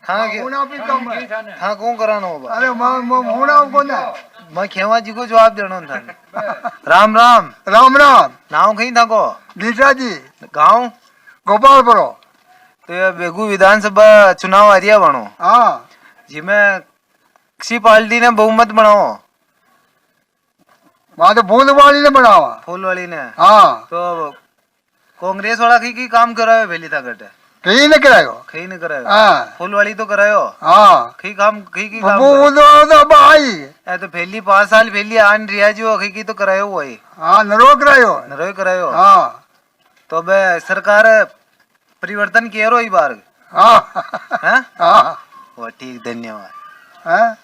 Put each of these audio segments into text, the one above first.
हाँ के होना भी कम है। हाँ कौन करानो बा अरे होना कौन है? मैं खेवा जी को जवाब देनो था राम राम राम राम। नाव कहीं था को गीता जी गाँव गोपालपुरो। तो ये बेगू विधानसभा चुनाव आ रिया बनो हाँ जिसमें किसी पार्टी ने बहुमत बनाओ वहाँ तो बूंद वाली ने बनावा। फूल वाली ने हाँ तो कांग्रेस वाला की काम करायो पहली ताकत कहीं न करायो। कहीं नहीं करायो हाँ फूल वाली तो करायो हाँ कहीं काम की काम बूंद तो भाई। ए तो पहली 5 साल पहली आन रिया जो की तो करायो वही हाँ नरो करायो। नरोई करायो हाँ तो बे सरकार परिवर्तन किया रो इस बार हाँ हैं हाँ वो ठीक धन्यवाद हाँ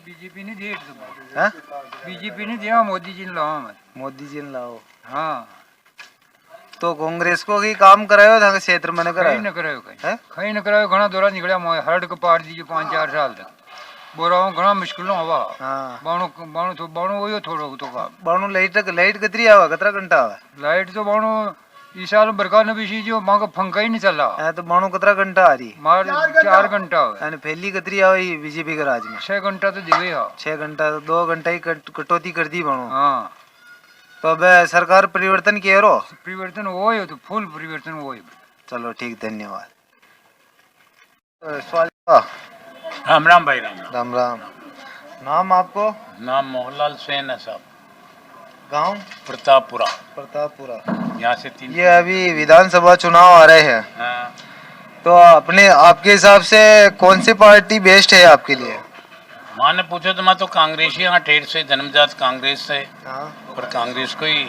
बीजेपी ने दिए हैं बीजेपी ने दिया मोदी जी ने लावा मत। मोदी जी ने लाओ हाँ तो कांग्रेस को की काम करायो था क्षेत्र में न कहीं करायो न करायो कहीं हैं कहीं न करायो घना दौरा निकलिया मोए हर्ड को पार दीजिए 5-4 साल तक बोराओ घना मुश्किलों हवा हाँ बाणो वही थोड़ो तो काम बाणु लाइट कितनी आवा कितना घंटा आवा लाइट तो बाणो इस साल बरका ने भी जो मांग पंखा ही नहीं चला है तो बाणु कितना घंटा आ रही मार 4 घंटा हो यानी पहली कितनी आवा बीजेपी के राज में 6 घंटा तो दिवे हा 6 घंटा 2 घंटा ही कटौती कर दी बाणु हाँ तो अब सरकार परिवर्तन किया रो परिवर्तन वो ही तो फुल परिवर्तन वो ही। चलो ठीक धन्यवाद सवाल राम राम भाई राम राम। राम राम नाम आपको नाम मोहनलाल सेन है साहब, गांव प्रतापपुरा। प्रतापपुरा यहाँ से 3 ये अभी विधानसभा चुनाव आ रहे हैं हाँ, तो अपने आपके हिसाब से कौन सी पार्टी बेस्ट है आपके लिए माँ ने पूछो तो मैं तो कांग्रेस ही यहाँ ठेठ से जन्मजात कांग्रेस से, हाँ पर कांग्रेस को ही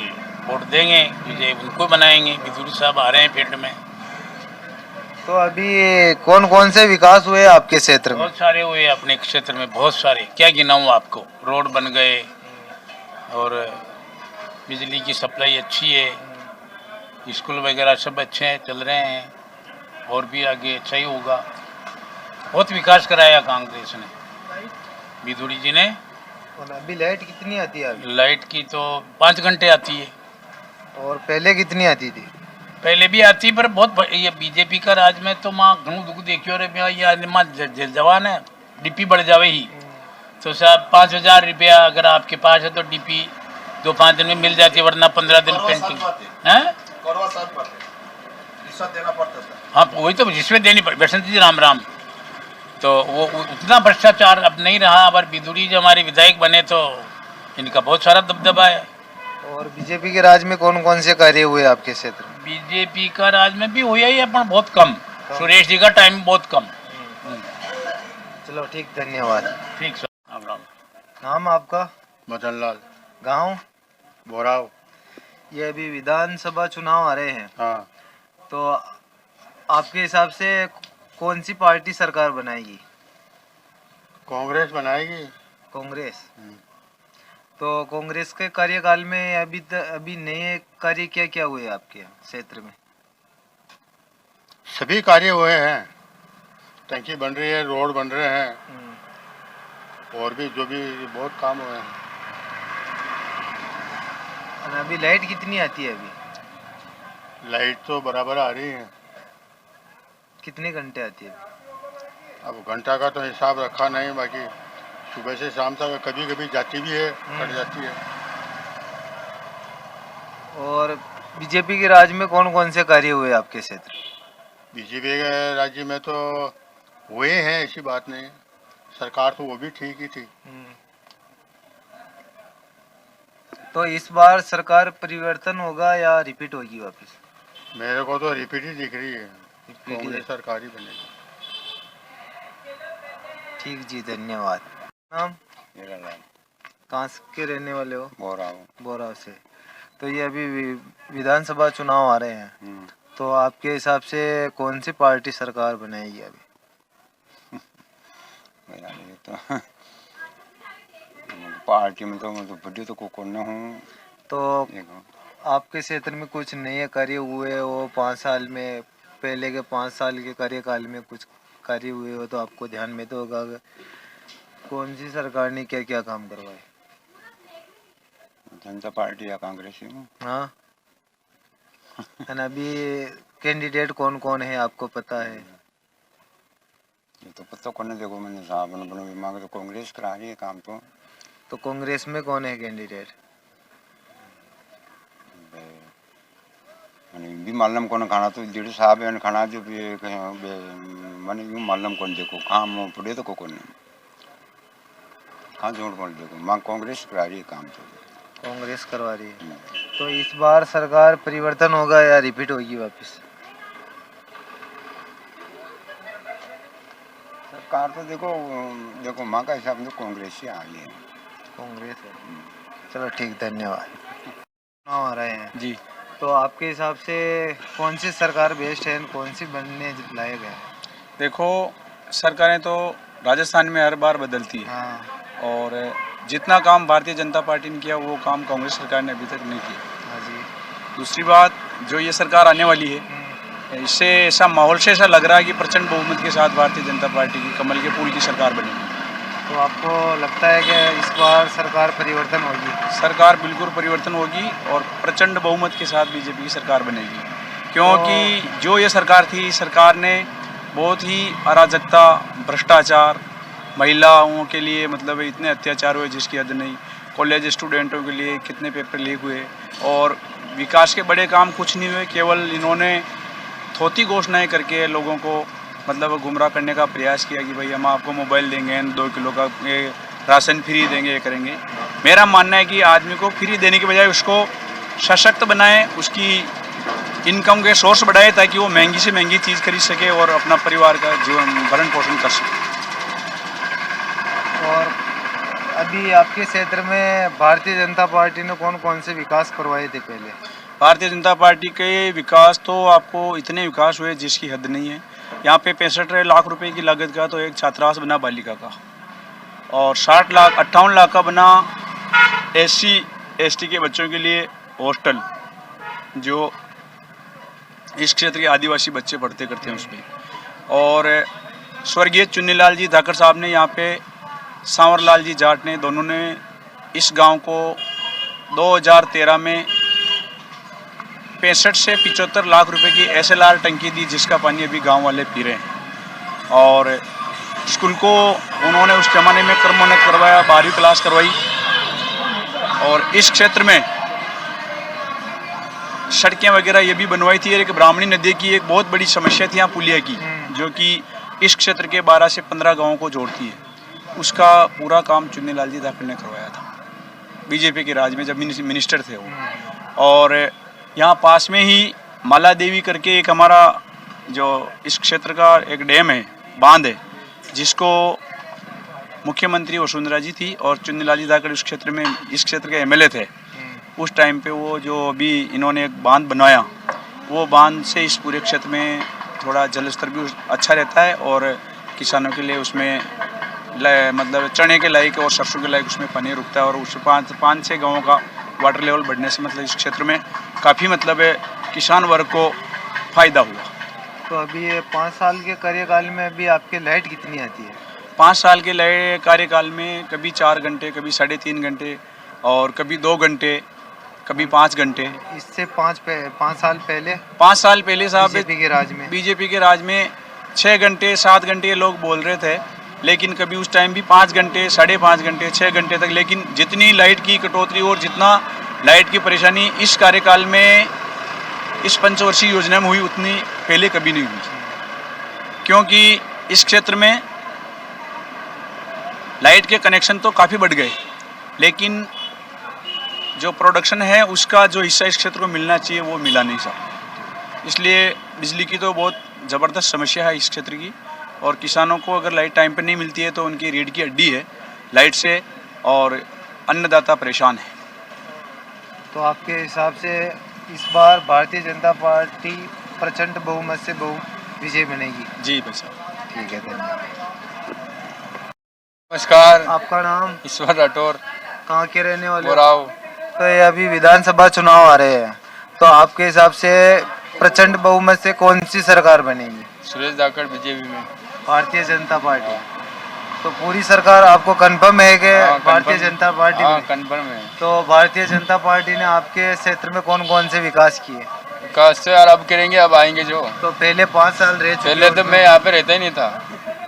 वोट देंगे, विजय उनको बनाएंगे। बिदुरी साहब आ रहे हैं फील्ड में। तो अभी कौन कौन से विकास हुए आपके क्षेत्र में बहुत सारे हुए अपने क्षेत्र में, बहुत सारे, क्या गिनाऊँ आपको। रोड बन गए और बिजली की सप्लाई अच्छी है, स्कूल वगैरह सब अच्छे हैं, चल रहे हैं, और भी आगे अच्छा ही होगा। बहुत विकास कराया कांग्रेस ने, बिदुरी जी ने। और अभी लाइट कितनी आती है अभी लाइट की तो 5 घंटे आती है, और पहले कितनी आती थी पहले भी आती, पर बहुत ये बीजेपी का राज में तो माँ घणू दुख देखियो रे भैया, ये आज माँ जवान है डीपी बढ़ जावे ही तो साहब 5,000 रुपया अगर आपके पास है तो डीपी 2-5 दिन में मिल जाती है, वरना 15 दिन पेंटिंग है। हाँ वही तो रिश्वत देनी पड़ी। बसंत जी राम राम। तो वो उतना भ्रष्टाचार अब नहीं रहा। अगर बिदुरी जो हमारे विधायक बने तो इनका बहुत सारा दबदबा है। और बीजेपी के राज में कौन कौन से कार्य हुए आपके क्षेत्र में बीजेपी का राज में भी हुआ ही है, पर बहुत कम। सुरेश जी का टाइम बहुत कम। चलो ठीक धन्यवाद ठीक सर। राम राम। नाम आपका मदन लाल गांव बोराव। ये अभी विधानसभा चुनाव आ रहे हैं हाँ तो आपके हिसाब से कौन सी पार्टी सरकार बनाएगी कांग्रेस बनाएगी। कांग्रेस तो कांग्रेस के कार्यकाल में अभी नए कार्य क्या क्या हुए आपके क्षेत्र में सभी कार्य हुए हैं, टंकी बन रही है, रोड बन रहे हैं, और भी जो भी बहुत काम हुए हैं। और अभी लाइट कितनी आती है अभी लाइट तो बराबर आ रही है। कितने घंटे आती है अब घंटा का तो हिसाब रखा नहीं, बाकी सुबह से शाम तक कभी कभी जाती भी है, कट जाती है। और बीजेपी के राज में कौन कौन से कार्य हुए आपके क्षेत्र बीजेपी के राज्य में तो हुए हैं, ऐसी बात नहीं। सरकार तो वो भी ठीक ही थी। तो इस बार सरकार परिवर्तन होगा या रिपीट होगी वापस मेरे को तो रिपीट ही दिख रही है, रिपीट ही कांग्रेस सरकार ही बनेगी। ठीक जी धन्यवाद नाम कहाँ के रहने वाले हो बोराव। बोराव से तो ये अभी विधानसभा चुनाव आ रहे हैं तो आपके हिसाब से कौन सी पार्टी सरकार बनाएगी अभी तो पार्टी में तो बड़ी तो को न हूँ। तो आपके क्षेत्र में कुछ नए कार्य हुए हो 5 साल में पहले के 5 साल के कार्यकाल में कुछ कार्य हुए हो तो आपको ध्यान में तो होगा कौन सी सरकार ने क्या क्या काम करवाए जनता पार्टी या कांग्रेस ही हूँ। हाँ अभी कैंडिडेट कौन कौन है आपको पता है तो पता को नहीं देखो मैंने साहब अपने दिमाग तो कांग्रेस करा रही है काम तो कांग्रेस में कौन है कैंडिडेट? मैंने भी मालूम कौन खाना तो जेडू साहब है खाना जो भी मैंने यूँ मालूम कौन देखो काम पड़े तो कौन नहीं कहाँ जोड़ कौन देखो माँ कांग्रेस करा रही है काम तो कांग्रेस करवा रही है। तो इस बार सरकार परिवर्तन होगा या रिपीट होगी वापस? सरकार तो देखो देखो माँ का हिसाब से कांग्रेस ही आ रही है। कांग्रेस है। चलो ठीक, धन्यवाद। चुनाव आ रहे हैं जी, तो आपके हिसाब से कौन सी सरकार बेस्ट है, कौन सी बनने लायक है? देखो सरकारें तो राजस्थान में हर बार बदलती है हाँ और जितना काम भारतीय जनता पार्टी ने किया वो काम कांग्रेस सरकार ने अभी तक नहीं किया। हाँ जी। दूसरी बात, जो ये सरकार आने वाली है इससे ऐसा माहौल से ऐसा लग रहा है कि प्रचंड बहुमत के साथ भारतीय जनता पार्टी की कमल के फूल की सरकार बनेगी। तो आपको लगता है कि इस बार सरकार परिवर्तन होगी? सरकार बिल्कुल परिवर्तन होगी और प्रचंड बहुमत के साथ बीजेपी की सरकार बनेगी, क्योंकि जो ये सरकार थी, सरकार ने बहुत ही अराजकता, भ्रष्टाचार, महिलाओं के लिए मतलब इतने अत्याचार हुए जिसकी हद नहीं, कॉलेज स्टूडेंटों के लिए कितने पेपर लीक हुए और विकास के बड़े काम कुछ नहीं हुए। केवल इन्होंने थोती घोषणाएं करके लोगों को मतलब गुमराह करने का प्रयास किया कि भाई हम आपको मोबाइल देंगे, 2 किलो का ये राशन फ्री देंगे, ये करेंगे। मेरा मानना है कि आदमी को फ्री देने के बजाय उसको सशक्त बनाएं, उसकी इनकम के सोर्स बढ़ाए ताकि वो महंगी से महंगी चीज़ खरीद सके और अपना परिवार का जीवन भरण पोषण कर सके। और अभी आपके क्षेत्र में भारतीय जनता पार्टी ने कौन कौन से विकास करवाए थे पहले? भारतीय जनता पार्टी के विकास तो आपको इतने विकास हुए जिसकी हद नहीं है। यहाँ पे 65 लाख रुपए की लागत का तो एक छात्रावास बना बालिका का और 58 लाख का बना SC ST के बच्चों के लिए हॉस्टल, जो इस क्षेत्र के आदिवासी बच्चे पढ़ते करते हैं उसमें। और स्वर्गीय चुन्नीलाल जी धाकड़ साहब ने यहाँ पे सांवरलाल जी जाट ने, दोनों ने इस गांव को 2013 में 65 से 75 लाख रुपए की SLR टंकी दी, जिसका पानी अभी गांव वाले पी रहे हैं। और स्कूल को उन्होंने उस ज़माने में क्रमोन्नत करवाया, 12वीं क्लास करवाई। और इस क्षेत्र में सड़कें वगैरह ये भी बनवाई थी। एक ब्राह्मणी नदी की एक बहुत बड़ी समस्या थी यहाँ पुलिया की, जो कि इस क्षेत्र के 12 से 15 गाँवों को जोड़ती है। उसका पूरा काम चुन्नीलाल जी धाकड़ ने करवाया था बीजेपी के राज में, जब मिनिस्टर थे वो। और यहाँ पास में ही माला देवी करके एक हमारा जो इस क्षेत्र का एक डैम है, बांध है, जिसको मुख्यमंत्री वसुंधरा जी थी और चुन्नीलाल जी धाकड़ इस क्षेत्र में, इस क्षेत्र के MLA थे उस टाइम पे। वो जो अभी इन्होंने एक बांध बनवाया, वो बांध से इस पूरे क्षेत्र में थोड़ा जल स्तर भी अच्छा रहता है और किसानों के लिए उसमें मतलब चने के लायक और सरसों के लायक उसमें पानी रुकता है। और उससे 5-6 गाँवों का वाटर लेवल बढ़ने से मतलब इस क्षेत्र में काफ़ी मतलब किसान वर्ग को फ़ायदा हुआ। तो अभी ये 5 साल के कार्यकाल में अभी आपके लाइट कितनी आती है? 5 साल के कार्यकाल में कभी 4 घंटे, कभी 3.5 घंटे और कभी 2 घंटे, कभी 5 घंटे। इससे 5 साल पहले 5 साल पहले साहब बीजेपी के राज में 6 घंटे 7 घंटे लोग बोल रहे थे, लेकिन कभी उस टाइम भी 5 घंटे, 5.5 घंटे, 6 घंटे तक। लेकिन जितनी लाइट की कटौती और जितना लाइट की परेशानी इस कार्यकाल में, इस पंचवर्षीय योजना में हुई, उतनी पहले कभी नहीं हुई। क्योंकि इस क्षेत्र में लाइट के कनेक्शन तो काफ़ी बढ़ गए, लेकिन जो प्रोडक्शन है उसका जो हिस्सा इस क्षेत्र को मिलना चाहिए वो मिला नहीं सका। इसलिए बिजली की तो बहुत ज़बरदस्त समस्या है इस क्षेत्र की। और किसानों को अगर लाइट टाइम पर नहीं मिलती है तो उनकी रीढ़ की हड्डी है लाइट से, और अन्नदाता परेशान है। तो आपके हिसाब से इस बार भारतीय जनता पार्टी प्रचंड बहुमत से विजय बनेगी? जी भाई साहब, ठीक है, धन्यवाद। नमस्कार, आपका नाम? ईश्वर राठौर, कहाँ के रहने वाले हो? बोराव। तो ये अभी विधानसभा चुनाव आ रहे हैं, तो आपके हिसाब से प्रचंड बहुमत से कौन सी सरकार बनेगी? सुरेश धाकड़ बीजेपी में। भारतीय जनता पार्टी। तो पूरी सरकार आपको कंफर्म है कि भारतीय जनता पार्टी? हाँ, कंफर्म है। तो भारतीय जनता पार्टी ने आपके क्षेत्र में कौन कौन से विकास किए? विकास तो यार अब करेंगे, अब आएंगे जो। तो पहले 5 साल रह चुके पहले तो मैं यहाँ पे रहता ही नहीं था।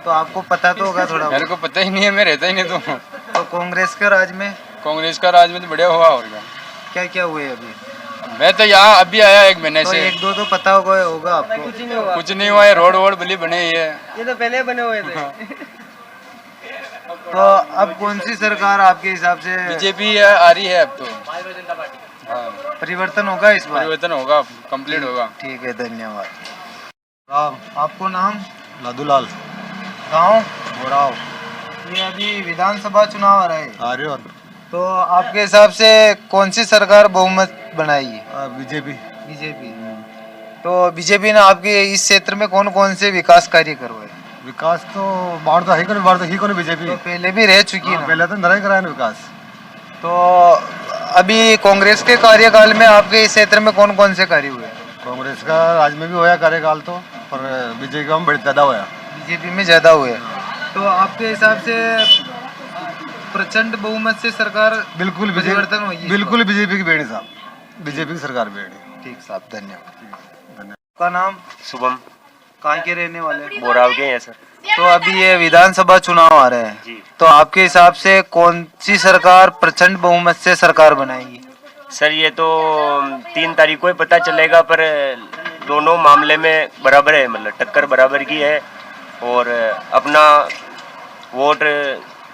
तो आपको पता तो होगा थोड़ा मेरे को पता ही नहीं है, मैं रहता ही नहीं तो। तो कांग्रेस के राज में कांग्रेस का राज में तो बढ़िया हुआ और क्या। क्या क्या हुए अभी? मैं तो यहाँ अभी आया 1 महीने तो से। एक दो तो पता होगा आपको। कुछ नहीं हुआ है, रोड वोड भली बने ही है। ये तो पहले बने हुए थे। तो अब कौन सी सरकार आपके हिसाब से बीजेपी आ रही है अब तो। हाँ, परिवर्तन होगा इस बार? परिवर्तन होगा, कंप्लीट होगा। ठीक है, धन्यवाद। राम, आपको नाम? लादूलाल गांव? मोराव ये अभी विधानसभा चुनाव आ रहे हैं, आर्यन तो आपके हिसाब से कौन सी सरकार बहुमत बनाएगी? बीजेपी। बीजेपी। तो बीजेपी ने आपके इस क्षेत्र में कौन कौन से विकास कार्य करवाए? विकास तो बाढ़ तो ही को बीजेपी तो पहले भी रह चुकी है ना? पहले तो नहीं कराया विकास। तो अभी कांग्रेस के कार्यकाल में आपके इस क्षेत्र में कौन कौन से कार्य हुए? कांग्रेस का राज में भी होया कार्यकाल तो, पर बीजेपी का बड़ी ज्यादा होया। बीजेपी में ज्यादा हुए। तो आपके हिसाब से प्रचंड बहुमत से सरकार बिल्कुल परिवर्तन होगी? बिल्कुल बीजेपी की बेड़ी साहब, बीजेपी की सरकार बेड़ी। ठीक साहब, धन्यवाद। आपका नाम? शुभम, कहाँ के रहने वाले? बोराव के हैं सर। तो अभी ये विधानसभा चुनाव आ रहे हैं, जी तो आपके हिसाब से कौन सी सरकार प्रचंड बहुमत से सरकार बनाएगी? सर, ये तो 3 तारीख को ही पता चलेगा, पर दोनों मामले में बराबर है, मतलब टक्कर बराबर की है। और अपना वोट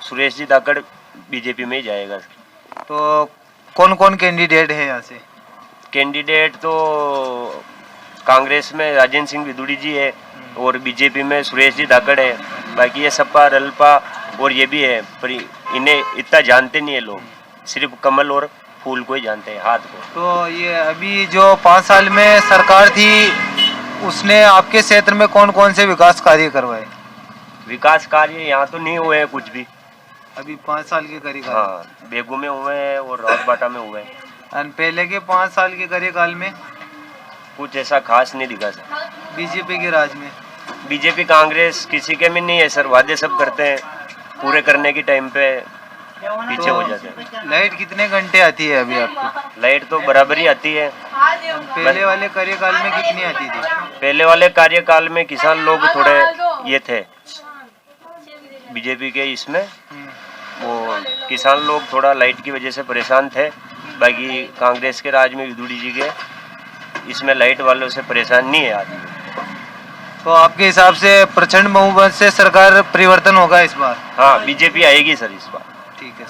सुरेश जी धाकड़ बीजेपी में ही जाएगा। तो कौन कौन कैंडिडेट है यहाँ से? कैंडिडेट तो कांग्रेस में राजेंद्र सिंह विदुड़ी जी है और बीजेपी में सुरेश जी धाकड़ है। बाकी ये सपा रलपा और ये भी है, पर इन्हें इतना जानते नहीं है लोग, सिर्फ कमल और फूल को ही जानते हैं, हाथ को। तो ये अभी जो 5 साल में सरकार थी, उसने आपके क्षेत्र में कौन कौन से विकास कार्य करवाए? विकास कार्य यहाँ तो नहीं हुए हैं कुछ भी। अभी 5 साल के कार्यकाल? हाँ, बेगू में हुए हैं और रावतबाटा में हुए हैं। और पहले के 5 साल के कार्यकाल में कुछ ऐसा खास नहीं दिखा सर। बीजेपी के राज में? बीजेपी कांग्रेस किसी के में नहीं है सर, वादे सब करते हैं, पूरे करने की टाइम पे पीछे हो जाते हैं। लाइट कितने घंटे आती है अभी आपको? लाइट तो बराबर ही आती है। पहले वाले कार्यकाल में कितनी आती थी? पहले वाले कार्यकाल में किसान लोग थोड़े ये थे बीजेपी के इसमें, वो किसान लोग थोड़ा लाइट की वजह से परेशान थे। बाकी कांग्रेस के राज में विदुड़ी जी के इसमें लाइट वालों से परेशान नहीं है आदमी। तो आपके हिसाब से प्रचंड बहुमत से सरकार परिवर्तन होगा इस बार? हाँ, बीजेपी आएगी सर इस बार। ठीक है सर।